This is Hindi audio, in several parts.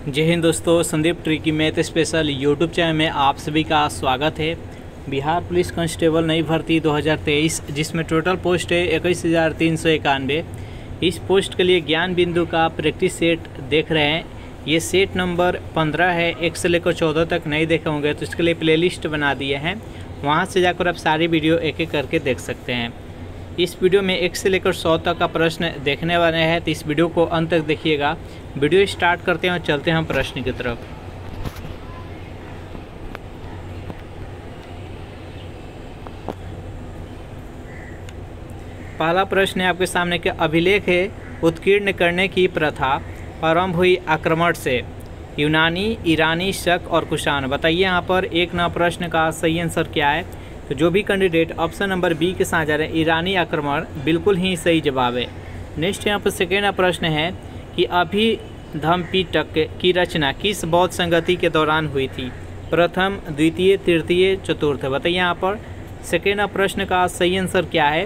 जय हिंद दोस्तों, Sandeep tricky math special YouTube channel में आप सभी का स्वागत है। बिहार पुलिस कांस्टेबल नई भर्ती 2023 जिसमें टोटल पोस्ट है 21,391। इस पोस्ट के लिए ज्ञान बिंदु का प्रैक्टिस सेट देख रहे हैं। ये सेट नंबर 15 है। 1 से लेकर 14 तक नहीं देखे होंगे तो इसके लिए प्लेलिस्ट बना दिए हैं, वहाँ से जाकर आप सारी वीडियो एक एक करके देख सकते हैं। इस वीडियो में 1 से लेकर 100 तक का प्रश्न देखने वाले हैं, तो इस वीडियो को अंत तक देखिएगा। वीडियो स्टार्ट करते हैं और चलते हैं हम प्रश्न की तरफ। पहला प्रश्न है आपके सामने के अभिलेख है उत्कीर्ण करने की प्रथा प्रारंभ हुई आक्रमण से। यूनानी, ईरानी, शक और कुषाण। बताइए यहाँ पर एक नंबर प्रश्न का सही आंसर क्या है। तो जो भी कैंडिडेट ऑप्शन नंबर बी के साथ जा रहे हैं, ईरानी आक्रमण, बिल्कुल ही सही जवाब है। नेक्स्ट यहाँ पर सेकेंड प्रश्न है कि अभिधम्पिटक की रचना किस बौद्ध संगति के दौरान हुई थी। प्रथम, द्वितीय, तृतीय, चतुर्थ। बताइए यहाँ पर सेकेंड प्रश्न का सही आंसर क्या है।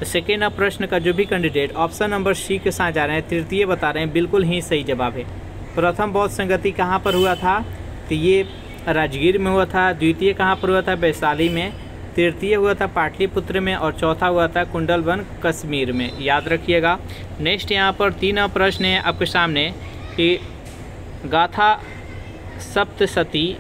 तो सेकेंड प्रश्न का जो भी कैंडिडेट ऑप्शन नंबर सी के साथ जा रहे हैं, तृतीय बता रहे हैं, बिल्कुल ही सही जवाब है। प्रथम बौद्ध संगति कहाँ पर हुआ था, तो ये राजगीर में हुआ था। द्वितीय कहाँ पर हुआ था, वैशाली में। तृतीय हुआ था पाटलिपुत्र में और चौथा हुआ था कुंडलवन कश्मीर में, याद रखिएगा। नेक्स्ट यहाँ पर तीन प्रश्न है आपके सामने कि गाथा सप्तशती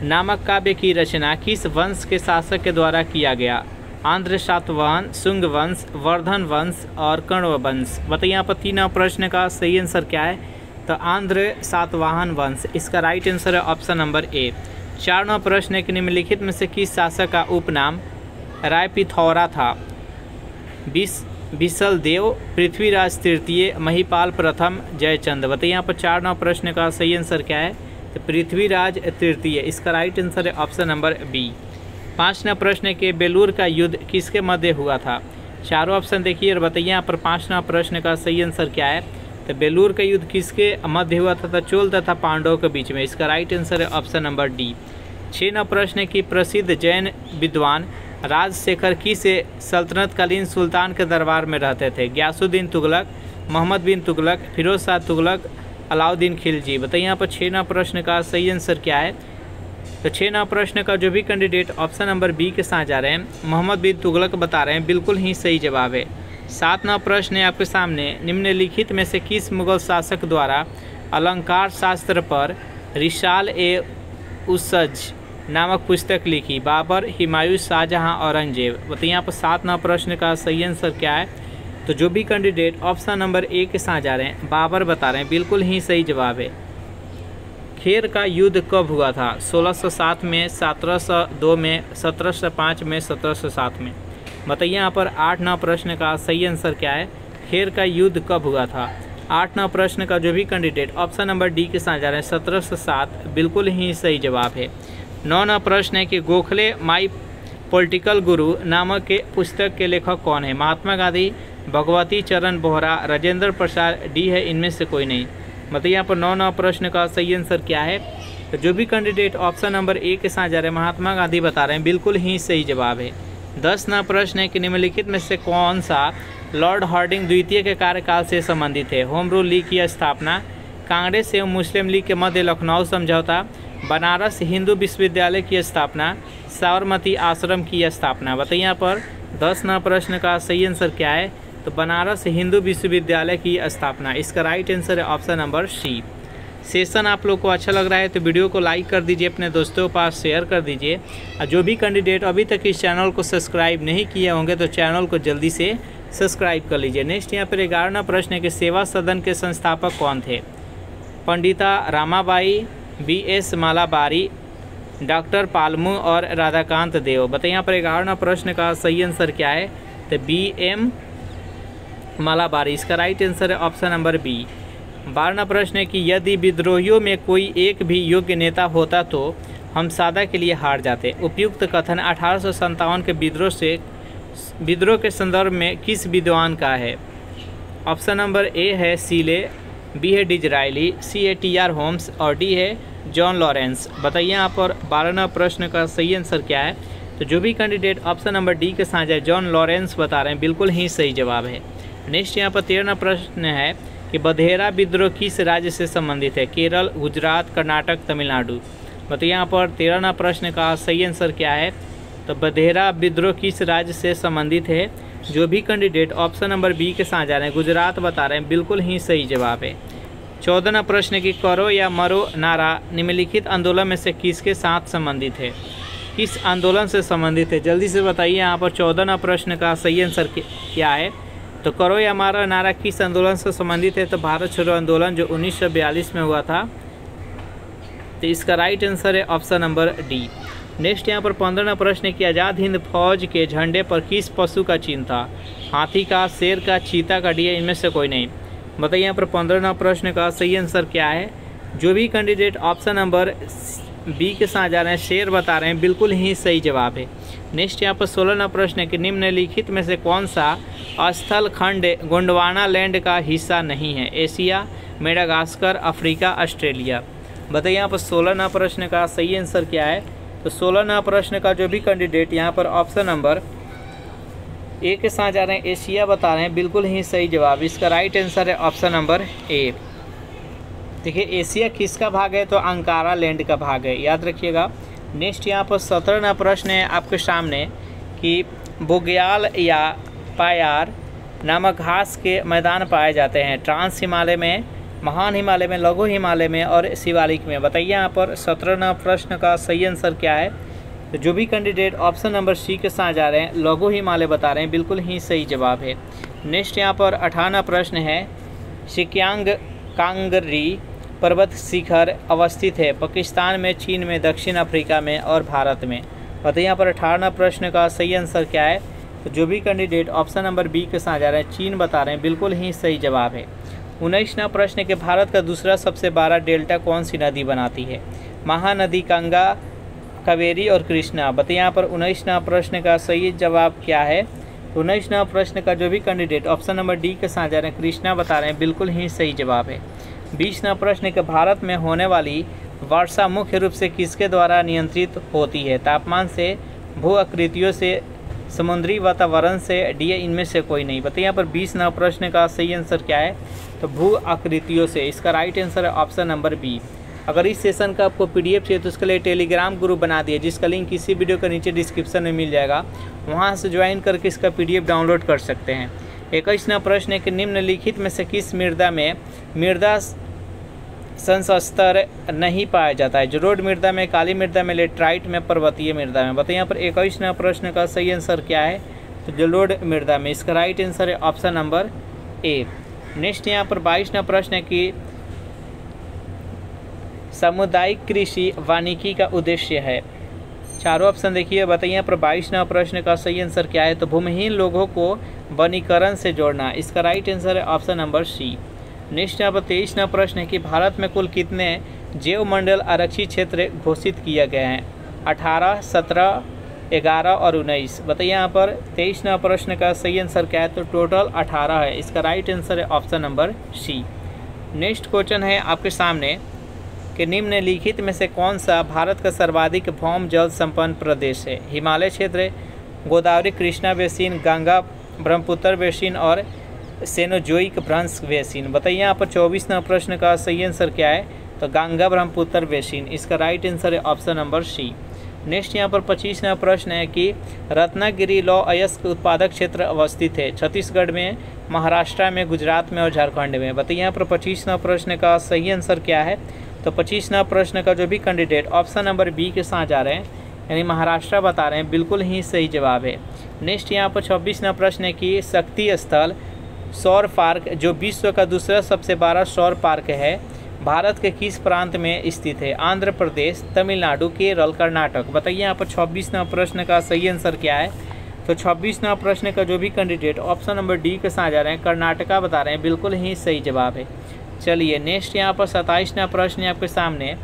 नामक काव्य की रचना किस वंश के शासक के द्वारा किया गया। आंध्र सातवाहन, शुंग वंश, वर्धन वंश और कण्व वंश। बताइए यहाँ पर तीन प्रश्न का सही आंसर क्या है। तो आंध्र सातवाहन वंश, इसका राइट आंसर है ऑप्शन नंबर ए। 4 नंबर प्रश्न है कि निम्नलिखित में से किस शासक का उपनाम रायपिथौरा था। बिसल देव, पृथ्वीराज तृतीय, महिपाल प्रथम, जयचंद। बताइए यहाँ पर 4 नंबर प्रश्न का सही आंसर क्या है। तो पृथ्वीराज तृतीय, इसका राइट आंसर है ऑप्शन नंबर बी। 5 नंबर प्रश्न है कि बेलूर का युद्ध किसके मध्य हुआ था। चारों ऑप्शन देखिए और बताइए यहाँ पर 5 नंबर प्रश्न का सही आंसर क्या है। तो बेलूर का युद्ध किसके मध्य हुआ था, चोल तथा पांडवों के बीच में, इसका राइट आंसर है ऑप्शन नंबर डी। 6 नंबर प्रश्न है कि प्रसिद्ध जैन विद्वान राजशेखर किस सल्तनतकालीन सुल्तान के दरबार में रहते थे। गयासुद्दीन तुगलक, मोहम्मद बिन तुगलक, फिरोज शाह तुगलक, अलाउद्दीन खिलजी। बताइए यहाँ पर 6 नंबर प्रश्न का सही आंसर क्या है। तो 6 नंबर प्रश्न का जो भी कैंडिडेट ऑप्शन नंबर बी के साथ जा रहे हैं, मोहम्मद बिन तुगलक बता रहे हैं, बिल्कुल ही सही जवाब है। 7 नंबर प्रश्न है आपके सामने, निम्नलिखित में से किस मुगल शासक द्वारा अलंकार शास्त्र पर रिसाल ए उसज नामक पुस्तक लिखी। बाबर, हुमायूं, शाहजहां, औरंगजेब। बताइए यहाँ पर 7 नंबर प्रश्न का सही आंसर क्या है। तो जो भी कैंडिडेट ऑप्शन नंबर ए के साथ जा रहे हैं, बाबर बता रहे हैं, बिल्कुल ही सही जवाब है। खेर का युद्ध कब हुआ था। 1607 में, 1702 में, 1705 में, 1707 में। बताइए यहाँ पर 8 नंबर प्रश्न का सही आंसर क्या है। खेर का युद्ध कब हुआ था। 8 नंबर प्रश्न का जो भी कैंडिडेट ऑप्शन नंबर डी के साथ जा रहे हैं, 1707, बिल्कुल ही सही जवाब है। 9 नंबर प्रश्न है कि गोखले माई पॉलिटिकल गुरु नामक के पुस्तक के लेखक कौन है। महात्मा गांधी, भगवती चरण बोहरा, राजेंद्र प्रसाद, डी है इनमें से कोई नहीं। बताइए यहाँ पर 9 नंबर प्रश्न का सही आंसर क्या है। तो जो भी कैंडिडेट ऑप्शन नंबर ए के साथ जा रहे हैं, महात्मा गांधी बता रहे हैं, बिल्कुल ही सही जवाब है। 10 नंबर प्रश्न है कि निम्नलिखित में से कौन सा लॉर्ड हार्डिंग द्वितीय के कार्यकाल से संबंधित है। होम रूल लीग की स्थापना, कांग्रेस एवं मुस्लिम लीग के मध्य लखनऊ समझौता, बनारस हिंदू विश्वविद्यालय की स्थापना, साबरमती आश्रम की स्थापना। बताइए यहाँ पर 10 नंबर प्रश्न का सही आंसर क्या है। तो बनारस हिंदू विश्वविद्यालय की स्थापना, इसका राइट आंसर है ऑप्शन नंबर सी। सेशन आप लोग को अच्छा लग रहा है तो वीडियो को लाइक कर दीजिए, अपने दोस्तों के पास शेयर कर दीजिए। और जो भी कैंडिडेट अभी तक इस चैनल को सब्सक्राइब नहीं किए होंगे तो चैनल को जल्दी से सब्सक्राइब कर लीजिए। नेक्स्ट यहाँ पर 11वां प्रश्न है कि सेवा सदन के संस्थापक कौन थे। पंडिता रामाबाई, BS मालाबारी, डॉक्टर पालमू और राधाकांत देव। बताइए यहाँ पर 11वां प्रश्न का सही आंसर क्या है। तो BM मालाबारी, इसका राइट आंसर है ऑप्शन नंबर बी। 12वां प्रश्न है कि यदि विद्रोहियों में कोई एक भी योग्य नेता होता तो हम सादा के लिए हार जाते। उपयुक्त कथन 1857 के विद्रोह के संदर्भ में किस विद्वान का है। ऑप्शन नंबर ए है सीले, बी है डिजराइली, सी है TR होम्स और डी है जॉन लॉरेंस। बताइए यहाँ पर 12वां प्रश्न का सही आंसर क्या है। तो जो भी कैंडिडेट ऑप्शन नंबर डी के साथ है, जॉन लॉरेंस बता रहे हैं, बिल्कुल ही सही जवाब है। नेक्स्ट यहाँ पर 13वां प्रश्न है कि बधेरा विद्रोह किस राज्य से संबंधित है? केरल, गुजरात, कर्नाटक, तमिलनाडु। बताइए यहाँ पर 13वां प्रश्न का सही आंसर क्या है? तो बधेरा विद्रोह किस राज्य से संबंधित है? जो भी कैंडिडेट ऑप्शन नंबर बी के साथ जा रहे हैं, गुजरात बता रहे हैं, बिल्कुल ही सही जवाब है। 14वां प्रश्न की करो या मरो नारा निम्नलिखित आंदोलन में से किसके साथ संबंधित है? किस आंदोलन से संबंधित है? जल्दी से बताइए यहाँ पर 14वां प्रश्न का सही आंसर क्या है? तो करो या मरो नारा किस आंदोलन से संबंधित है? तो भारत छोड़ो आंदोलन जो 1942 में हुआ था। तो इसका राइट आंसर है ऑप्शन नंबर डी। नेक्स्ट यहाँ पर 15वां प्रश्न की आज़ाद हिंद फौज के झंडे पर किस पशु का चिन्ह था? हाथी का, शेर का, चीता का, डियर, इनमें से कोई नहीं। बताइए यहाँ पर 15वां प्रश्न का सही आंसर क्या है? जो भी कैंडिडेट ऑप्शन नंबर बी के साथ जा रहे हैं, शेर बता रहे हैं, बिल्कुल ही सही जवाब है। नेक्स्ट यहाँ पर 16वां प्रश्न है कि निम्नलिखित में से कौन सा स्थल खंड गोंडवाना लैंड का हिस्सा नहीं है? Asia, Madagascar, Africa, Australia. बताइए यहाँ पर 16वां प्रश्न का सही आंसर क्या है? तो 16वां प्रश्न का जो भी कैंडिडेट यहाँ पर ऑप्शन नंबर ए के साथ जा रहे हैं, एशिया बता रहे हैं, बिल्कुल ही सही जवाब। इसका राइट आंसर है ऑप्शन नंबर ए। देखिए एशिया किसका भाग है? तो अंकारा लैंड का भाग है, याद रखिएगा। नेक्स्ट यहाँ पर 17वां प्रश्न है आपके सामने कि बुग्याल या पायार नामक घास के मैदान पाए जाते हैं ट्रांस हिमालय में, महान हिमालय में, लघु हिमालय में और शिवालिक में। बताइए यहाँ पर 17वां प्रश्न का सही आंसर क्या है? तो जो भी कैंडिडेट ऑप्शन नंबर सी के साथ जा रहे हैं, लघु हिमालय बता रहे हैं, बिल्कुल ही सही जवाब है। नेक्स्ट यहाँ पर 18वां प्रश्न है सिक्यांग कांगरी पर्वत शिखर अवस्थित है पाकिस्तान में, चीन में, दक्षिण अफ्रीका में और भारत में। बताइए यहाँ पर 18वां प्रश्न का सही आंसर क्या है? तो जो भी कैंडिडेट ऑप्शन नंबर बी के साथ जा रहे हैं, चीन बता रहे हैं, बिल्कुल ही सही जवाब है। 19वां प्रश्न के भारत का दूसरा सबसे बड़ा डेल्टा कौन सी नदी बनाती है? महानदी, गंगा, कावेरी और कृष्णा। बताइए यहाँ पर 19वां प्रश्न का सही जवाब क्या है? तो 19वां प्रश्न का जो भी कैंडिडेट ऑप्शन नंबर डी के साथ जा रहे हैं, कृष्णा बता रहे हैं, बिल्कुल ही सही जवाब है। 20वां प्रश्न के भारत में होने वाली वर्षा मुख्य रूप से किसके द्वारा नियंत्रित होती है? तापमान से, भू आकृतियों से, समुद्री वातावरण से, डी, इनमें से कोई नहीं। बताइए यहाँ पर 20वां प्रश्न का सही आंसर क्या है? तो भू आकृतियों से। इसका राइट आंसर है ऑप्शन नंबर बी। अगर इस सेशन का आपको पीडीएफ चाहिए तो उसके लिए टेलीग्राम ग्रुप बना दिए, जिसका लिंक इसी वीडियो के नीचे डिस्क्रिप्शन में मिल जाएगा, वहां से ज्वाइन करके इसका पीडीएफ डाउनलोड कर सकते हैं। 21वां प्रश्न है कि निम्नलिखित में से किस मृदा में मृदा संस्तर नहीं पाया जाता है? जलोढ़ मृदा में, काली मृदा में, लेटराइट में, पर्वतीय मृदा में। बताइए यहाँ पर 21वां प्रश्न का सही आंसर क्या है? तो जलोढ़ मृदा में। इसका राइट आंसर है ऑप्शन नंबर ए। नेक्स्ट यहाँ पर 22वां प्रश्न है कि सामुदायिक कृषि वानिकी का उद्देश्य है। चारों ऑप्शन देखिए। बताइए यहाँ पर 22वां प्रश्न का सही आंसर क्या है? तो भूमिहीन लोगों को वनीकरण से जोड़ना। इसका राइट आंसर है ऑप्शन नंबर सी। नेक्स्ट यहाँ पर 23वां प्रश्न है कि भारत में कुल कितने जैव मंडल आरक्षित क्षेत्र घोषित किए गए हैं? 18, 17, 11 और 19। बताइए यहाँ पर 23वां प्रश्न का सही आंसर क्या है? तो टोटल 18 है। इसका राइट आंसर है option number C. Next question है आपके सामने कि निम्नलिखित में से कौन सा भारत का सर्वाधिक भौम जल संपन्न प्रदेश है? हिमालय क्षेत्र, गोदावरी कृष्णा बेसिन, गंगा ब्रह्मपुत्र बेसिन और सेनोजोइक भ्रंश बेसिन। बताइए यहाँ पर 24वां प्रश्न का सही आंसर क्या है? तो गंगा ब्रह्मपुत्र बेसिन। इसका राइट आंसर है ऑप्शन नंबर सी। नेक्स्ट यहाँ पर 25वां प्रश्न है कि रत्नागिरी लौह अयस्क उत्पादक क्षेत्र अवस्थित है छत्तीसगढ़ में, महाराष्ट्र में, गुजरात में और झारखंड में। बताइए यहाँ पर 25वां प्रश्न का सही आंसर क्या है? तो 25वां प्रश्न का जो भी कैंडिडेट ऑप्शन नंबर बी के साथ जा रहे हैं, यानी महाराष्ट्र बता रहे हैं, बिल्कुल ही सही जवाब है। नेक्स्ट यहाँ पर 26वां प्रश्न है कि शक्ति स्थल सौर पार्क जो विश्व का दूसरा सबसे बड़ा सौर पार्क है भारत के किस प्रांत में स्थित है? आंध्र प्रदेश, तमिलनाडु, केरल, कर्नाटक। बताइए यहाँ पर 26वां प्रश्न का सही आंसर क्या है? तो 26वां प्रश्न का जो भी कैंडिडेट ऑप्शन नंबर डी के साथ जा रहे हैं, कर्नाटका बता रहे हैं, बिल्कुल ही सही जवाब है। चलिए नेक्स्ट यहाँ पर 27वां प्रश्न है आपके सामने।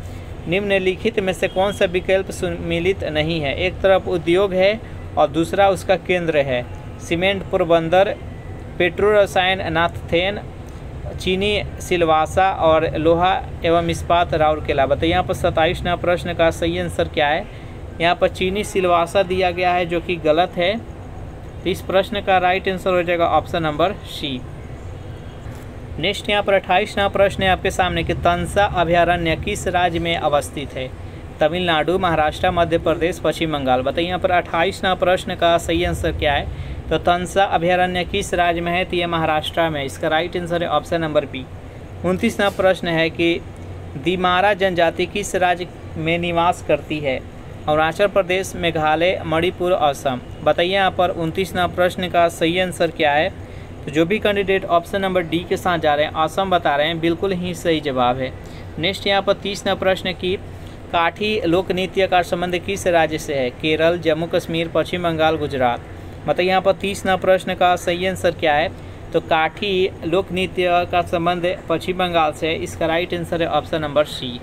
निम्नलिखित में से कौन सा विकल्प सम्मिलित नहीं है? एक तरफ उद्योग है और दूसरा उसका केंद्र है। सीमेंट पोरबंदर, पेट्रो रसायन नाथथेन, चीनी सिलवासा और लोहा एवं इस्पात राउरकेला। बताइए यहाँ पर 27वां प्रश्न का सही आंसर क्या है? यहाँ पर चीनी सिलवासा दिया गया है जो कि गलत है। तो इस प्रश्न का राइट आंसर हो जाएगा ऑप्शन नंबर सी। नेक्स्ट यहाँ पर 28वां प्रश्न है आपके सामने कि तंसा अभयारण्य किस राज्य में अवस्थित है? तमिलनाडु, महाराष्ट्र, मध्य प्रदेश, पश्चिम बंगाल। बताइए यहाँ पर 28वां प्रश्न का सही आंसर क्या है? तो तंसा अभयारण्य किस राज्य में है? तो ये महाराष्ट्र में। इसका राइट आंसर है ऑप्शन नंबर बी। 29वां प्रश्न है कि दिमारा जनजाति किस राज्य में निवास करती है? अरुणाचल प्रदेश, मेघालय, मणिपुर, असम। बताइए यहाँ पर 29वां प्रश्न का सही आंसर क्या है? तो जो भी कैंडिडेट ऑप्शन नंबर डी के साथ जा रहे हैं, असम बता रहे हैं, बिल्कुल ही सही जवाब है। नेक्स्ट यहाँ पर 30वां प्रश्न की काठी लोक नृत्य का संबंध किस राज्य से है? केरल, जम्मू कश्मीर, पश्चिम बंगाल, गुजरात। बताइए यहाँ पर 30वां प्रश्न का सही आंसर क्या है? तो काठी लोक नृत्य का संबंध पश्चिम बंगाल से है। इसका राइट आंसर है ऑप्शन नंबर सी।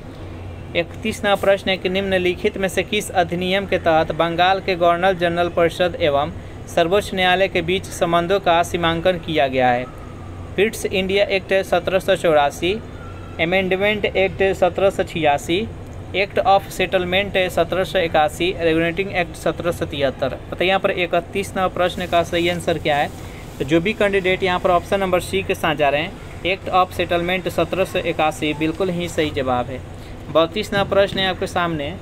31वां प्रश्न है कि निम्नलिखित में से किस अधिनियम के तहत बंगाल के गवर्नर जनरल परिषद एवं सर्वोच्च न्यायालय के बीच संबंधों का सीमांकन किया गया है? Pitt's India act 1784, amendment act 1786, act of settlement 1781, regulating act 1773। बताइए यहाँ पर 31वां प्रश्न का सही आंसर क्या है? तो जो भी कैंडिडेट यहाँ पर ऑप्शन नंबर सी के साथ जा रहे हैं, एक्ट ऑफ सेटलमेंट 1781, बिल्कुल ही सही जवाब है। 32वां प्रश्न है आपके सामने,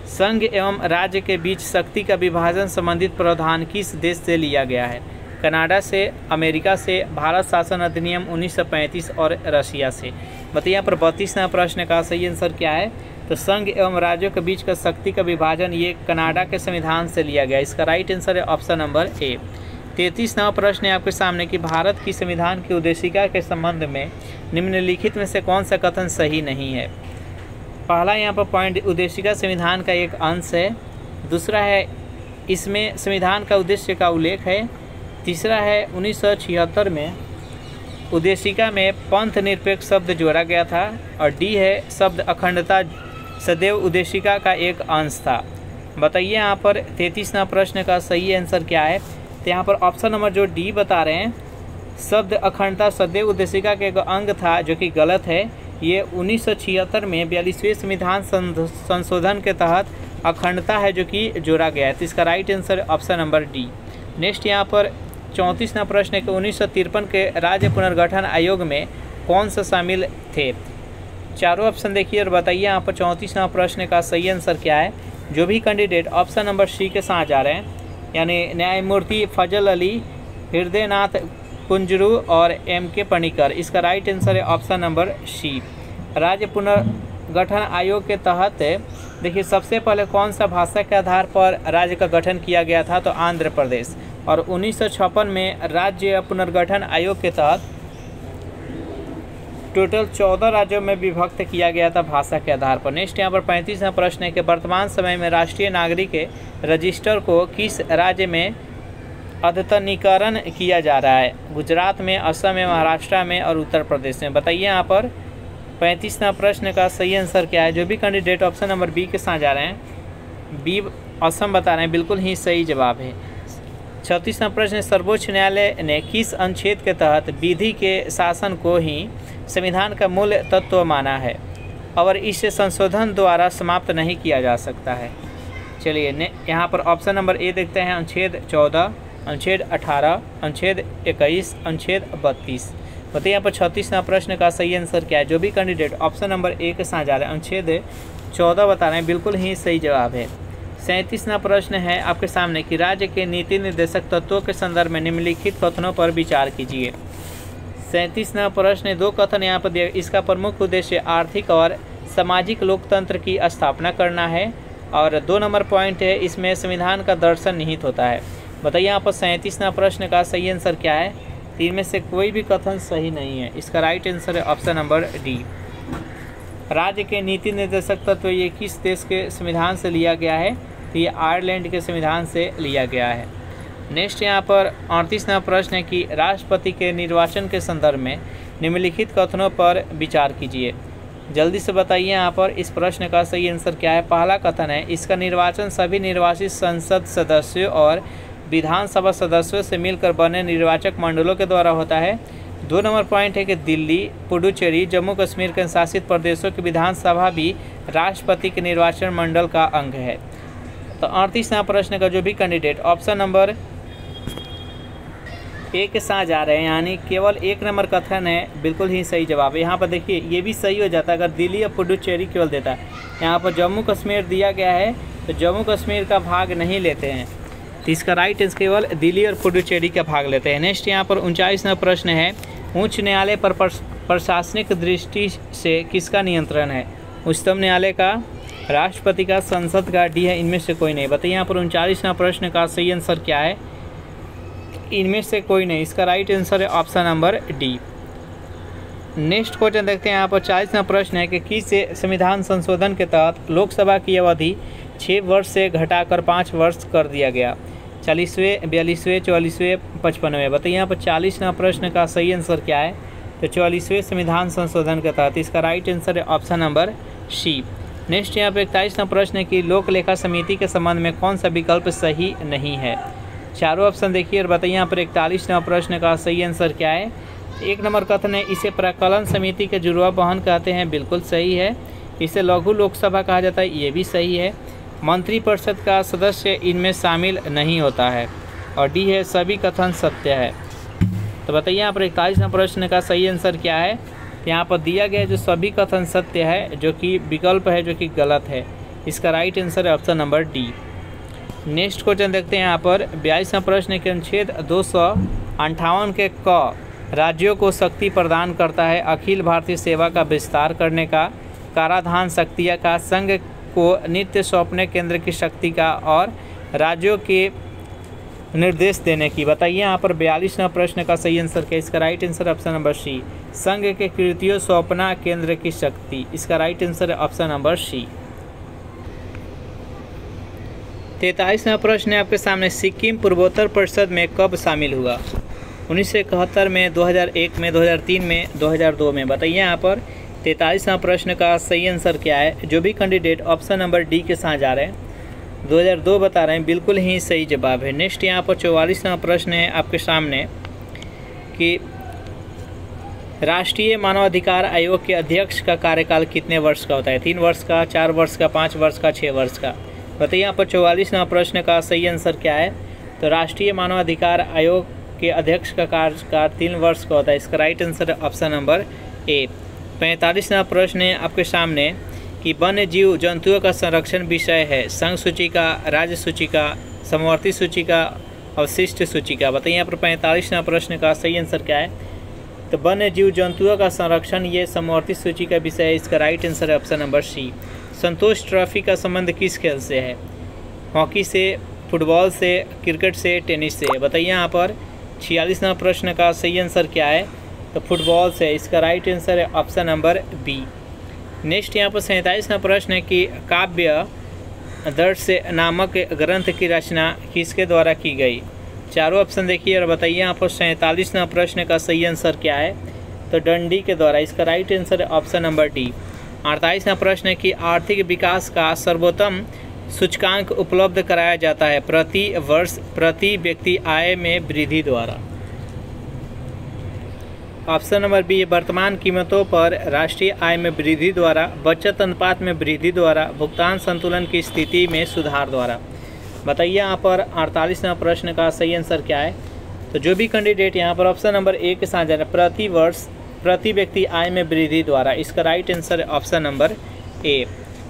संघ एवं राज्य के बीच शक्ति का विभाजन संबंधित प्रावधान किस देश से लिया गया है? कनाडा से, अमेरिका से, भारत शासन अधिनियम 1935 और रशिया से। बताइए यहाँ पर 32वां प्रश्न का सही आंसर क्या है? तो संघ एवं राज्यों के बीच का शक्ति का विभाजन ये कनाडा के संविधान से लिया गया। इसका राइट आंसर है ऑप्शन नंबर ए। 33वां प्रश्न है आपके सामने कि भारत की संविधान की उद्देशिका के संबंध में निम्नलिखित में से कौन सा कथन सही नहीं है? पहला यहाँ पर पॉइंट, उद्देशिका संविधान का एक अंश है। दूसरा है इसमें संविधान का उद्देश्य का उल्लेख है। तीसरा है 1976 में उद्देशिका में पंथ निरपेक्ष शब्द जोड़ा गया था। और डी है शब्द अखंडता सदैव उद्देशिका का एक अंश था। बताइए यहाँ पर 33वां प्रश्न का सही आंसर क्या है? तो यहाँ पर ऑप्शन नंबर जो डी बता रहे हैं, शब्द अखंडता सदैव उद्देशिका का एक अंग था, जो कि गलत है। ये 1976 में 42वें संविधान संशोधन के तहत अखंडता है जो कि जोड़ा गया है। तो इसका right answer option number D. Next यहाँ पर 34वां प्रश्न है कि 1953 के राज्य पुनर्गठन आयोग में कौन सा शामिल थे? चारों ऑप्शन देखिए और बताइए यहाँ पर 34वां प्रश्न का सही आंसर क्या है? जो भी कैंडिडेट ऑप्शन नंबर सी के साथ जा रहे हैं, यानी न्यायमूर्ति फजल अली, हृदयनाथ कुंजरू और M.K. पणिकर। इसका राइट आंसर है ऑप्शन नंबर सी। राज्य पुनर्गठन आयोग के तहत देखिए सबसे पहले कौन सा भाषा के आधार पर राज्य का गठन किया गया था? तो आंध्र प्रदेश। और 1956 में राज्य पुनर्गठन आयोग के तहत टोटल 14 राज्यों में विभक्त किया गया था भाषा के आधार पर। नेक्स्ट यहाँ पर 35वां प्रश्न है कि वर्तमान समय में राष्ट्रीय नागरिक रजिस्टर को किस राज्य में अद्यतनीकरण किया जा रहा है? गुजरात में, असम में, महाराष्ट्र में और उत्तर प्रदेश में। बताइए यहाँ पर 35वां प्रश्न का सही आंसर क्या है? जो भी कैंडिडेट ऑप्शन नंबर बी के साथ जा रहे हैं, बी असम बता रहे हैं, बिल्कुल ही सही जवाब है। 36वां प्रश्न, सर्वोच्च न्यायालय ने किस अनुच्छेद के तहत विधि के शासन को ही संविधान का मूल तत्व माना है और इसे संशोधन द्वारा समाप्त नहीं किया जा सकता है? चलिए यहाँ पर ऑप्शन नंबर ए देखते हैं, अनुच्छेद 14, अनुच्छेद 18, अनुच्छेद 21, अनुच्छेद 32। बताइए यहाँ पर 36वां प्रश्न का सही आंसर क्या है? जो भी कैंडिडेट ऑप्शन नंबर ए के साथ जा रहे हैं, अनुच्छेद 14 बता रहे हैं, बिल्कुल ही सही जवाब है। 37वां प्रश्न है आपके सामने कि राज्य के नीति निर्देशक तत्वों के संदर्भ में निम्नलिखित कथनों पर विचार कीजिए। 37वां प्रश्न, दो कथन यहाँ पर दिए। इसका प्रमुख उद्देश्य आर्थिक और सामाजिक लोकतंत्र की स्थापना करना है। और 2 नंबर पॉइंट है, इसमें संविधान का दर्शन निहित होता है। बताइए यहाँ पर 37वां प्रश्न का सही आंसर क्या है? तीन में से कोई भी कथन सही नहीं है। इसका राइट आंसर है ऑप्शन नंबर डी। राज्य के नीति निर्देशक तत्व ये किस देश के संविधान से लिया गया है? तो ये आयरलैंड के संविधान से लिया गया है। नेक्स्ट यहाँ पर 38वां प्रश्न है कि राष्ट्रपति के निर्वाचन के संदर्भ में निम्नलिखित कथनों पर विचार कीजिए। जल्दी से बताइए यहाँ पर इस प्रश्न का सही आंसर क्या है? पहला कथन है, इसका निर्वाचन सभी निर्वाचित संसद सदस्यों और विधानसभा सदस्यों से मिलकर बने निर्वाचक मंडलों के द्वारा होता है। 2 नंबर पॉइंट है कि दिल्ली, पुडुचेरी, जम्मू कश्मीर के शासित प्रदेशों की विधानसभा भी राष्ट्रपति के निर्वाचन मंडल का अंग है। तो 38वां प्रश्न का जो भी कैंडिडेट ऑप्शन नंबर ए के साथ जा रहे हैं, यानी केवल 1 नंबर कथन है बिल्कुल ही सही जवाब है। यहाँ पर देखिए ये भी सही हो जाता अगर दिल्ली या पुडुचेरी केवल देता है। यहाँ पर जम्मू कश्मीर दिया गया है तो जम्मू कश्मीर का भाग नहीं लेते हैं, तो इसका राइट आंसर केवल दिल्ली और पुडुचेरी का भाग लेते हैं। नेक्स्ट यहाँ पर 39वां प्रश्न है, उच्च न्यायालय पर प्रशासनिक दृष्टि से किसका नियंत्रण है? उच्चतम न्यायालय का, राष्ट्रपति का, संसद का, डी है इनमें से कोई नहीं। बताइए यहाँ पर 39वां प्रश्न का सही आंसर क्या है? इनमें से कोई नहीं, इसका राइट आंसर है option number D. Next question देखते हैं। यहाँ पर 40वां प्रश्न है कि किस संविधान संशोधन के तहत लोकसभा की अवधि 6 वर्ष से घटाकर 5 वर्ष कर दिया गया? 40वें, 42वें, 44वें, 55वें। बताइए यहाँ पर 40वां प्रश्न का सही आंसर क्या है? तो 44वें संविधान संशोधन के तहत, इसका राइट आंसर है ऑप्शन नंबर सी। नेक्स्ट यहाँ पर 41वां प्रश्न है कि लोक लेखा समिति के संबंध में कौन सा विकल्प सही नहीं है? चारों ऑप्शन देखिए और बताइए यहाँ पर 41वां प्रश्न का सही आंसर क्या है? 1 नंबर कथन है, इसे प्राक्कलन समिति के जुड़वा बहन कहते हैं, बिल्कुल सही है। इसे लघु लोकसभा कहा जाता है, ये भी सही है। मंत्रिपरिषद का सदस्य इनमें शामिल नहीं होता है, और डी है सभी कथन सत्य है। तो बताइए यहाँ पर 41वां प्रश्न का सही आंसर क्या है? यहाँ पर दिया गया जो सभी कथन सत्य है, जो कि विकल्प है जो कि गलत है, इसका राइट आंसर है option number D. Next question देखते हैं। यहाँ पर 42वां प्रश्न के अनुच्छेद 258 के क राज्यों को शक्ति प्रदान करता है अखिल भारतीय सेवा का विस्तार करने का, कराधान शक्तियाँ का, संघ को नित्य सौंपने केंद्र की शक्ति का, और राज्यों के निर्देश देने की। बताइए यहाँ पर 42वां प्रश्न का सही आंसर क्या है? इसका right answer option number C, संघ के कृतियों सौंपना केंद्र की शक्ति, इसका राइट आंसर है ऑप्शन नंबर सी। 43वां प्रश्न है आपके सामने, सिक्किम पूर्वोत्तर परिषद में कब शामिल हुआ? 1971 में, 2001 में, 2003 में, 2002 में। बताइए यहाँ पर 43वां प्रश्न का सही आंसर क्या है? जो भी कैंडिडेट ऑप्शन नंबर डी के साथ जा रहे हैं 2002 बता रहे हैं, बिल्कुल ही सही जवाब है। नेक्स्ट यहाँ पर 44वां प्रश्न है आपके सामने कि राष्ट्रीय मानवाधिकार आयोग के अध्यक्ष का कार्यकाल कितने वर्ष का होता है? 3 वर्ष का, 4 वर्ष का, 5 वर्ष का, 6 वर्ष का। बताइए यहाँ पर 44वां प्रश्न का सही आंसर क्या है? तो राष्ट्रीय मानवाधिकार आयोग के अध्यक्ष का कार्यकाल 3 वर्ष का होता है, इसका राइट आंसर है ऑप्शन नंबर ए। 45वां प्रश्न है आपके सामने कि वन्य जीव जंतुओं का संरक्षण विषय है संघ सूची का, राज्य सूची का, समवर्ती सूची का, अवशिष्ट सूची का। बताइए यहाँ पर 45वां प्रश्न का सही आंसर क्या है? तो वन्य जीव जंतुओं का संरक्षण ये समवर्ती सूची का विषय है, इसका राइट आंसर है ऑप्शन नंबर सी। संतोष ट्रॉफी का संबंध किस खेल से है? हॉकी से, फुटबॉल से, क्रिकेट से, टेनिस से। बताइए यहाँ पर 46वां प्रश्न का सही आंसर क्या है? तो फुटबॉल से, इसका राइट आंसर है ऑप्शन नंबर बी। नेक्स्ट यहाँ पर 47वां प्रश्न है कि काव्य दर्श नामक ग्रंथ की रचना किसके द्वारा की गई? चारों ऑप्शन देखिए और बताइए यहाँ पर 47वां प्रश्न का सही आंसर क्या है? तो डंडी के द्वारा, इसका राइट आंसर है ऑप्शन नंबर डी। 48वां प्रश्न है कि आर्थिक विकास का सर्वोत्तम सूचकांक उपलब्ध कराया जाता है प्रति वर्ष प्रति व्यक्ति आय में वृद्धि द्वारा। ऑप्शन नंबर बी, वर्तमान कीमतों पर राष्ट्रीय आय में वृद्धि द्वारा, बचत अनुपात में वृद्धि द्वारा, भुगतान संतुलन की स्थिति में सुधार द्वारा। बताइए यहाँ पर 48वां प्रश्न का सही आंसर क्या है? तो जो भी कैंडिडेट यहाँ पर ऑप्शन नंबर ए के साथ जा रहे हैं, प्रति वर्ष प्रति व्यक्ति आय में वृद्धि द्वारा, इसका राइट आंसर है ऑप्शन नंबर ए।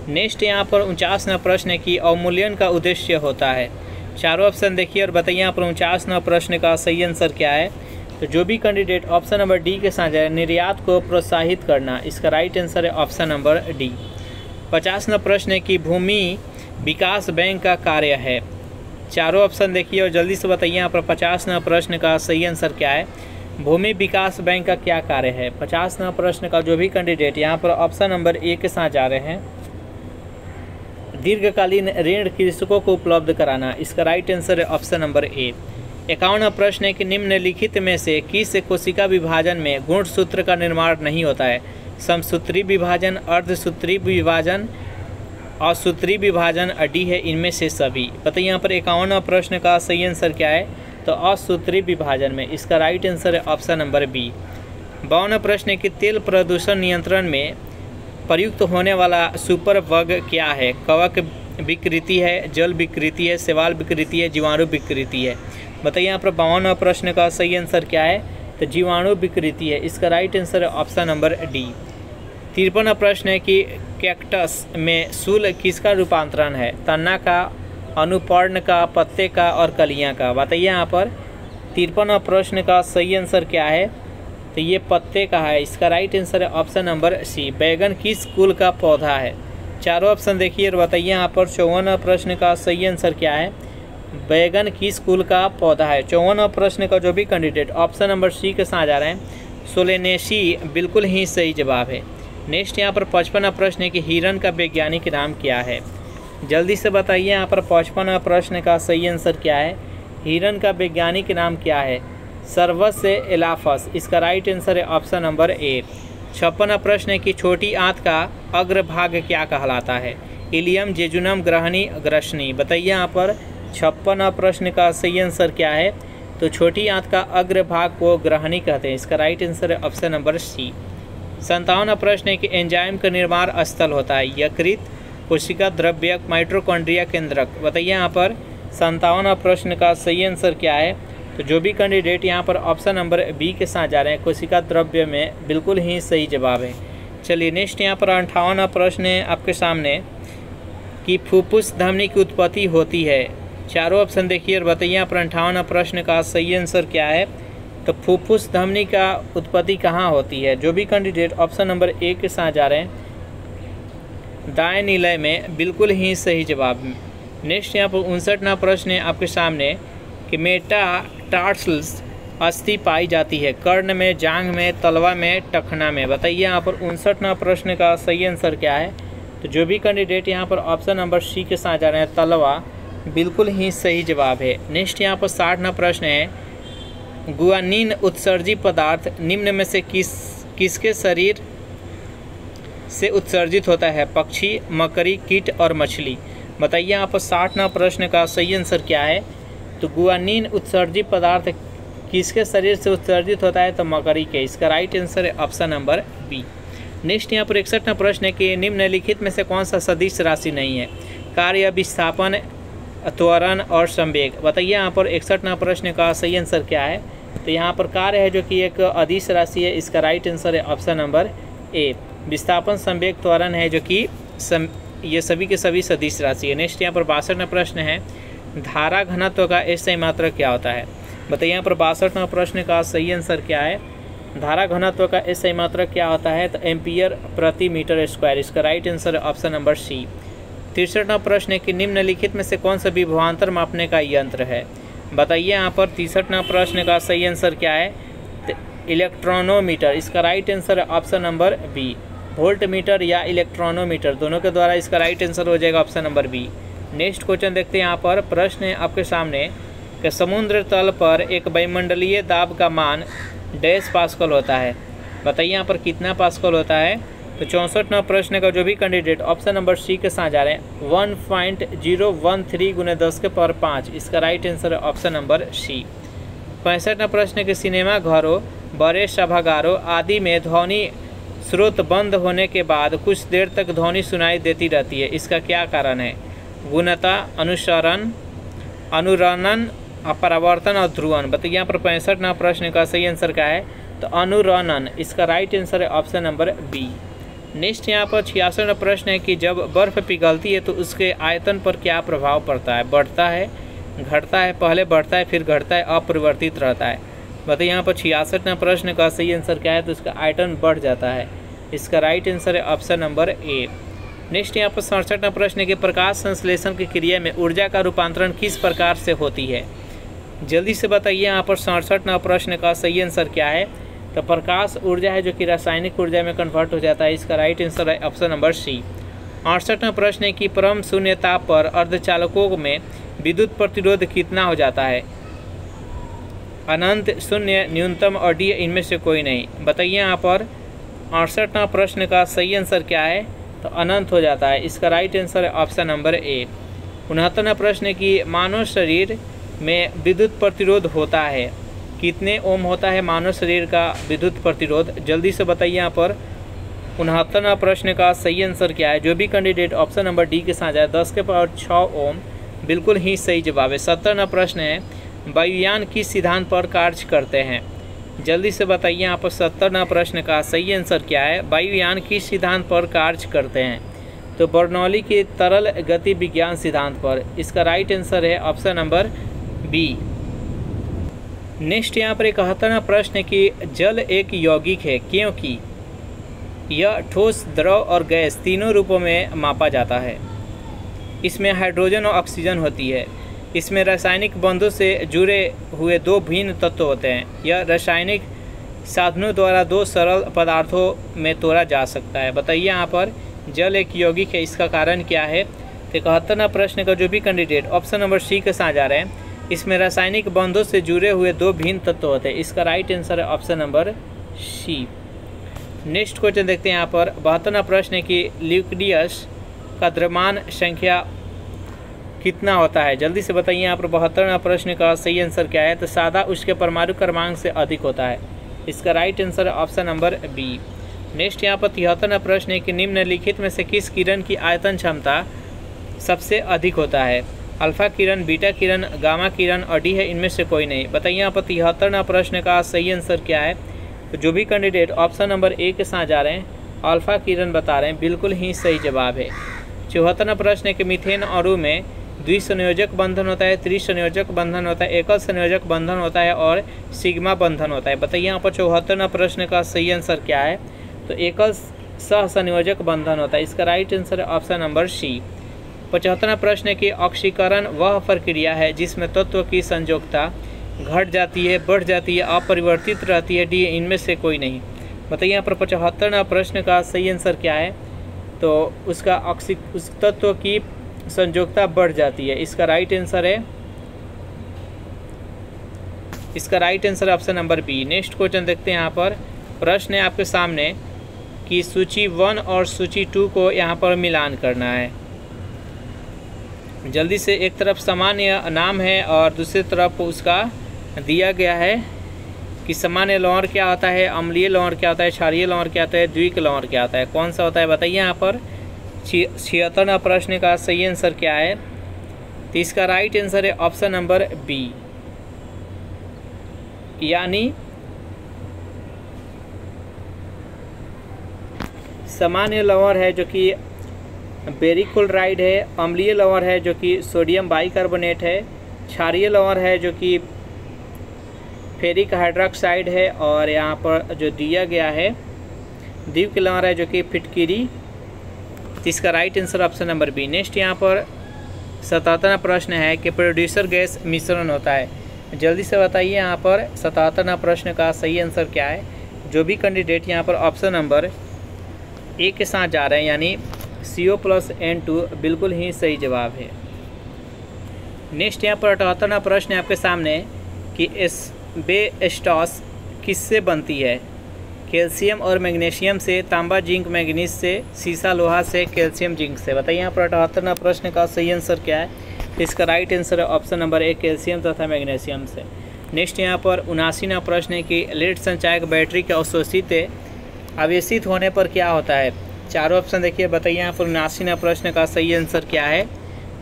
नेक्स्ट यहाँ पर 49वां प्रश्न है कि अवमूल्यन का उद्देश्य होता है। चारों ऑप्शन देखिए और बताइए यहाँ पर 49वां प्रश्न का सही आंसर क्या है? तो जो भी कैंडिडेट ऑप्शन नंबर डी के साथ जाए, निर्यात को प्रोत्साहित करना, इसका राइट आंसर है ऑप्शन नंबर डी। 50वां प्रश्न है कि भूमि विकास बैंक का कार्य है। चारों ऑप्शन देखिए और जल्दी से बताइए यहाँ पर 50वां प्रश्न का सही आंसर क्या है? भूमि विकास बैंक का क्या कार्य है? 50वां प्रश्न का जो भी कैंडिडेट यहाँ पर ऑप्शन नंबर ए के साथ जा रहे हैं, दीर्घकालीन ऋण कृषकों को उपलब्ध कराना, इसका राइट आंसर है ऑप्शन नंबर ए। 51वां प्रश्न है कि निम्नलिखित में से किस कोशिका विभाजन में गुणसूत्र का निर्माण नहीं होता है? समसूत्री विभाजन, अर्धसूत्री विभाजन, असूत्री विभाजन, डी है इनमें से सभी। बताइए यहाँ पर 51वां प्रश्न का सही आंसर क्या है? तो असूत्री विभाजन में, इसका राइट आंसर है ऑप्शन नंबर बी। 52वां प्रश्न है कि तेल प्रदूषण नियंत्रण में प्रयुक्त होने वाला सुपर बग क्या है? कवक विकृति है, जल विकृति है, शैवाल विकृति है, जीवाणु विकृति है। बताइए यहाँ पर 52वां प्रश्न का सही आंसर क्या है? तो जीवाणु विकृति है। इसका राइट आंसर है ऑप्शन नंबर डी। 53वां प्रश्न है कि कैक्टस में शूल किसका रूपांतरण है? तना का, अनुपर्ण का, पत्ते का और कलियां का। बताइए यहाँ पर 53वां प्रश्न का सही आंसर क्या है? तो ये पत्ते का है। इसका राइट आंसर है ऑप्शन नंबर सी। बैगन किस कुल का पौधा है? चारों ऑप्शन देखिए और बताइए यहाँ पर 54वां प्रश्न का सही आंसर क्या है? बैगन किस कुल का पौधा है? 54वां प्रश्न का जो भी कैंडिडेट ऑप्शन नंबर सी के साथ जा रहे हैं सोलेनेसी बिल्कुल ही सही जवाब है। नेक्स्ट यहाँ पर 55वां प्रश्न है कि हिरन का वैज्ञानिक नाम क्या है? जल्दी से बताइए यहाँ पर 55वां प्रश्न का सही आंसर क्या है? हिरन का वैज्ञानिक नाम क्या है? सर्वस एलाफस। इसका राइट आंसर है ऑप्शन नंबर ए। 56वां प्रश्न है कि छोटी आंत का अग्रभाग क्या कहलाता है? इलियम, जेजुनम, ग्रहणी, ग्रसनी। बताइए यहाँ पर 56वां प्रश्न का सही आंसर क्या है? तो छोटी आंत का अग्रभाग को ग्रहणी कहते हैं। इसका राइट आंसर है ऑप्शन नंबर सी। 57वां प्रश्न है कि एंजाइम का निर्माण स्थल होता है? यकृत, कोशिका द्रव्यक, माइटोकॉन्ड्रिया, केंद्रक। बताइए यहाँ पर 57वां प्रश्न का सही आंसर क्या है? तो जो भी कैंडिडेट यहाँ पर ऑप्शन नंबर बी के साथ जा रहे हैं कोशिका द्रव्य में बिल्कुल ही सही जवाब है। चलिए नेक्स्ट यहाँ पर 58वां प्रश्न है आपके सामने कि फुफ्फुस धमनी की उत्पत्ति होती है? चारों ऑप्शन देखिए और बताइए यहाँ पर 58वां प्रश्न का सही आंसर क्या है? तो फुफ्फुस धमनी का उत्पत्ति कहाँ होती है? जो भी कैंडिडेट ऑप्शन नंबर ए के साथ जा रहे हैं दाएं नीलय में बिल्कुल ही सही जवाब। नेक्स्ट यहाँ पर 59वां प्रश्न है आपके सामने कि मेटाटार्सल्स अस्थि पाई जाती है? कर्ण में, जांघ में, तलवा में, टखना में। बताइए यहाँ पर 59वां प्रश्न का सही आंसर क्या है? तो जो भी कैंडिडेट यहाँ पर ऑप्शन नंबर सी के साथ जा रहे हैं तलवा बिल्कुल ही सही जवाब है। नेक्स्ट यहाँ पर 60वां प्रश्न है गुआनिन उत्सर्जी पदार्थ निम्न में से किसके शरीर से उत्सर्जित होता है? पक्षी, मकड़ी, कीट और मछली। बताइए यहाँ पर 60वां प्रश्न का सही आंसर क्या है? तो गुआनिन उत्सर्जित पदार्थ किसके शरीर से उत्सर्जित होता है? तो मकड़ी के। इसका राइट आंसर है ऑप्शन नंबर बी। नेक्स्ट यहाँ पर 61वां प्रश्न है कि निम्नलिखित में से कौन सा सदिश राशि नहीं है? कार्य, विस्थापन, त्वरण और संवेग। बताइए यहाँ पर 61वां प्रश्न का सही आंसर क्या है? तो यहाँ पर कार्य है जो कि एक अदिश राशि है। इसका राइट आंसर है ऑप्शन नंबर ए। विस्थापन, संवेग, त्वरण है जो कि ये सभी के सभी सदिश राशि है। नेक्स्ट यहाँ पर 62वां प्रश्न है धारा घनत्व का एसआई मात्रक क्या होता है? बताइए यहाँ पर 62वां प्रश्न का सही आंसर क्या है? धारा घनत्व का एसआई मात्रक क्या होता है? तो एम्पियर प्रति मीटर स्क्वायर। इसका राइट आंसर है ऑप्शन नंबर सी। 63वां प्रश्न है कि निम्नलिखित में से कौन सा विभवांतर मापने का यंत्र है? बताइए यहाँ पर 63वां प्रश्न का सही आंसर क्या है? तो इलेक्ट्रॉनोमीटर। इसका राइट आंसर है option number B. Voltmeter या इलेक्ट्रॉनोमीटर दोनों के द्वारा इसका राइट आंसर हो जाएगा option number B. Next question देखते हैं यहाँ पर प्रश्न है आपके सामने कि समुद्र तल पर एक वायुमंडलीय दाब का मान डैश पास्कल होता है? बताइए यहाँ पर कितना पास्कल होता है? तो 64वां प्रश्न का जो भी कैंडिडेट ऑप्शन नंबर सी के साथ जा रहे हैं 1.013 × 10⁵। इसका राइट आंसर है ऑप्शन नंबर सी। 65वां प्रश्न के सिनेमा घरों, बड़े सभागारों आदि में ध्वनि स्रोत बंद होने के बाद कुछ देर तक ध्वनि सुनाई देती रहती है? इसका क्या कारण है? गुणता, अनुसरण, अनुरणन, परावर्तन और ध्रुवन। बताइए यहाँ पर 65वां प्रश्न का सही आंसर क्या है? तो अनुरणन। इसका राइट आंसर है ऑप्शन नंबर बी। नेक्स्ट यहाँ पर 86वां प्रश्न है कि जब बर्फ़ पिघलती है तो उसके आयतन पर क्या प्रभाव पड़ता है? बढ़ता है, घटता है, पहले बढ़ता है फिर घटता है, अपरिवर्तित रहता है? बताइए यहाँ पर 86वां प्रश्न का सही आंसर क्या है? तो उसका आयतन बढ़ जाता है। इसका राइट आंसर है ऑप्शन नंबर ए। नेक्स्ट यहाँ पर 67वां प्रश्न है कि प्रकाश संश्लेषण की क्रिया में ऊर्जा का रूपांतरण किस प्रकार से होती है? जल्दी से बताइए यहाँ पर 67वां प्रश्न का सही आंसर क्या है? तो प्रकाश ऊर्जा है जो कि रासायनिक ऊर्जा में कन्वर्ट हो जाता है। इसका राइट आंसर है ऑप्शन नंबर सी। 68वां प्रश्न है कि परम शून्यता पर अर्धचालकों में विद्युत प्रतिरोध कितना हो जाता है? अनंत, शून्य, न्यूनतम और डी इनमें से कोई नहीं। बताइए यहाँ पर 68वां प्रश्न का सही आंसर क्या है? तो अनंत हो जाता है। इसका राइट आंसर है ऑप्शन नंबर ए। 69वां प्रश्न है कि मानव शरीर में विद्युत प्रतिरोध होता है? कितने ओम होता है मानव शरीर का विद्युत प्रतिरोध? जल्दी से बताइए यहाँ पर 69वां प्रश्न का सही आंसर क्या है? जो भी कैंडिडेट ऑप्शन नंबर डी के साथ जाए 10 के पावर 6 ओम बिल्कुल ही सही जवाब है। 70वां प्रश्न है वायुयान किस सिद्धांत पर कार्य करते हैं? जल्दी से बताइए यहाँ पर 70वां प्रश्न का सही आंसर क्या है? वायुयान किस सिद्धांत पर कार्य करते हैं? तो बर्नौली के तरल गति विज्ञान सिद्धांत पर। इसका राइट आंसर है ऑप्शन नंबर बी। नेक्स्ट यहाँ पर 71वां प्रश्न है कि जल एक यौगिक है क्योंकि यह ठोस, द्रव और गैस तीनों रूपों में मापा जाता है। इसमें हाइड्रोजन और ऑक्सीजन होती है। इसमें रासायनिक बंधों से जुड़े हुए दो भिन्न तत्व होते हैं। यह रासायनिक साधनों द्वारा दो सरल पदार्थों में तोड़ा जा सकता है। बताइए यहाँ पर जल एक यौगिक है, इसका कारण क्या है? तो 71वां प्रश्न का जो भी कैंडिडेट ऑप्शन नंबर सी के साथ जा रहे हैं, इसमें रासायनिक बंधों से जुड़े हुए दो भिन्न तत्व होते हैं। इसका राइट आंसर है option number C. Next question देखते हैं यहाँ पर 72वां प्रश्न है कि न्यूक्लियस का द्रव्यमान संख्या कितना होता है? जल्दी से बताइए यहाँ पर 72वां प्रश्न का सही आंसर क्या है? तो सादा उसके परमाणु क्रमांक से अधिक होता है। इसका राइट आंसर है ऑप्शन नंबर बी। नेक्स्ट यहाँ पर 73वां प्रश्न है कि निम्नलिखित में से किस किरण की आयतन क्षमता सबसे अधिक होता है? अल्फा किरण, बीटा किरण, गामा किरण और डी है इनमें से कोई नहीं। बताइए यहाँ पर 73वां प्रश्न का सही आंसर क्या है? तो जो भी कैंडिडेट ऑप्शन नंबर ए के साथ जा रहे हैं अल्फा किरण बता रहे हैं, बिल्कुल ही सही जवाब है। 74वां प्रश्न है कि मीथेन अणु में द्विसंयोजक बंधन होता है, त्रिसंयोजक बंधन होता है, एकल संयोजक बंधन होता है और सिग्मा बंधन होता है। बताइए यहाँ पर 74वां प्रश्न का सही आंसर क्या है? तो एकल सहसंयोजक बंधन होता है। इसका राइट आंसर है ऑप्शन नंबर सी। 75वां प्रश्न है कि ऑक्सीकरण वह प्रक्रिया है जिसमें तत्व की संयोजकता घट जाती है, बढ़ जाती है, अपरिवर्तित रहती है, डी इनमें से कोई नहीं। बताइए यहाँ पर 75वां प्रश्न का सही आंसर क्या है? तो उस तत्व की संयोजकता बढ़ जाती है। इसका राइट आंसर है option number B. Next question देखते हैं यहाँ पर। प्रश्न है आपके सामने कि सूची 1 और सूची 2 को यहाँ पर मिलान करना है। जल्दी से, एक तरफ सामान्य नाम है और दूसरी तरफ उसका दिया गया है कि सामान्य लवण क्या होता है, अम्लीय लवण क्या होता है, क्षारीय लवण क्या होता है, द्विक लवण क्या होता है, कौन सा होता है? बताइए यहाँ पर 76वां प्रश्न का सही आंसर क्या है? तो इसका राइट आंसर है ऑप्शन नंबर बी, यानी सामान्य लवण है जो कि बेरिक्लोराइड है, अम्लीय लवण है जो कि सोडियम बाइकार्बोनेट है, क्षारीय लवण है जो कि फेरिक हाइड्रोक्साइड है और यहाँ पर जो दिया गया है द्विक लवण है जो कि फिटकिरी। इसका right answer option number B. Next यहाँ पर 77वां प्रश्न है कि प्रोड्यूसर गैस मिश्रण होता है। जल्दी से बताइए यहाँ पर 77वां प्रश्न का सही आंसर क्या है? जो भी कैंडिडेट यहाँ पर ऑप्शन नंबर ए के साथ जा रहे हैं यानी CO+N2 बिल्कुल ही सही जवाब है। नेक्स्ट यहाँ पर 78वां प्रश्न है आपके सामने कि एस्बेस्टॉस किससे बनती है? कैल्शियम और मैग्नीशियम से, तांबा जिंक मैग्नीज से, सीसा लोहा से, कैल्शियम जिंक से। बताइए यहाँ पर 78वां प्रश्न का सही आंसर क्या है? इसका राइट आंसर है ऑप्शन नंबर ए, कैल्शियम तथा मैग्नीशियम से। नेक्स्ट यहाँ पर 79वां प्रश्न है कि लेड संचायक बैटरी के आवेशित होने पर क्या होता है? चारों ऑप्शन देखिए। बताइए यहाँ पर 79वां प्रश्न का सही आंसर क्या है?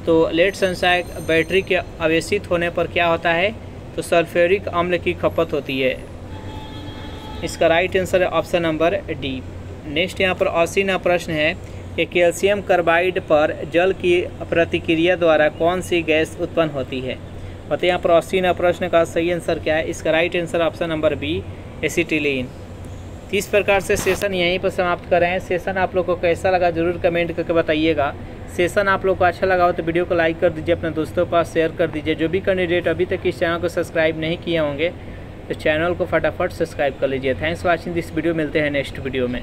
तो लेड संचायक बैटरी के आवेशित होने पर क्या होता है? तो सल्फ्यूरिक अम्ल की खपत होती है। इसका राइट आंसर है ऑप्शन नंबर डी। नेक्स्ट यहाँ पर 80वां प्रश्न है कि कैल्शियम कार्बाइड पर जल की प्रतिक्रिया द्वारा कौन सी गैस उत्पन्न होती है? बताइए यहाँ पर 80वां प्रश्न का सही आंसर क्या है? इसका right answer option number B, acetylene. इस प्रकार से सेशन यहीं पर समाप्त कर रहे हैं। सेशन आप लोग को कैसा लगा जरूर कमेंट करके बताइएगा। सेशन आप लोग को अच्छा लगा हो तो वीडियो को लाइक कर दीजिए, अपने दोस्तों के पास शेयर कर दीजिए। जो भी कैंडिडेट अभी तक इस चैनल को सब्सक्राइब नहीं किए होंगे तो चैनल को फटाफट सब्सक्राइब कर लीजिए। Thanks for watching this video. मिलते हैं नेक्स्ट वीडियो में।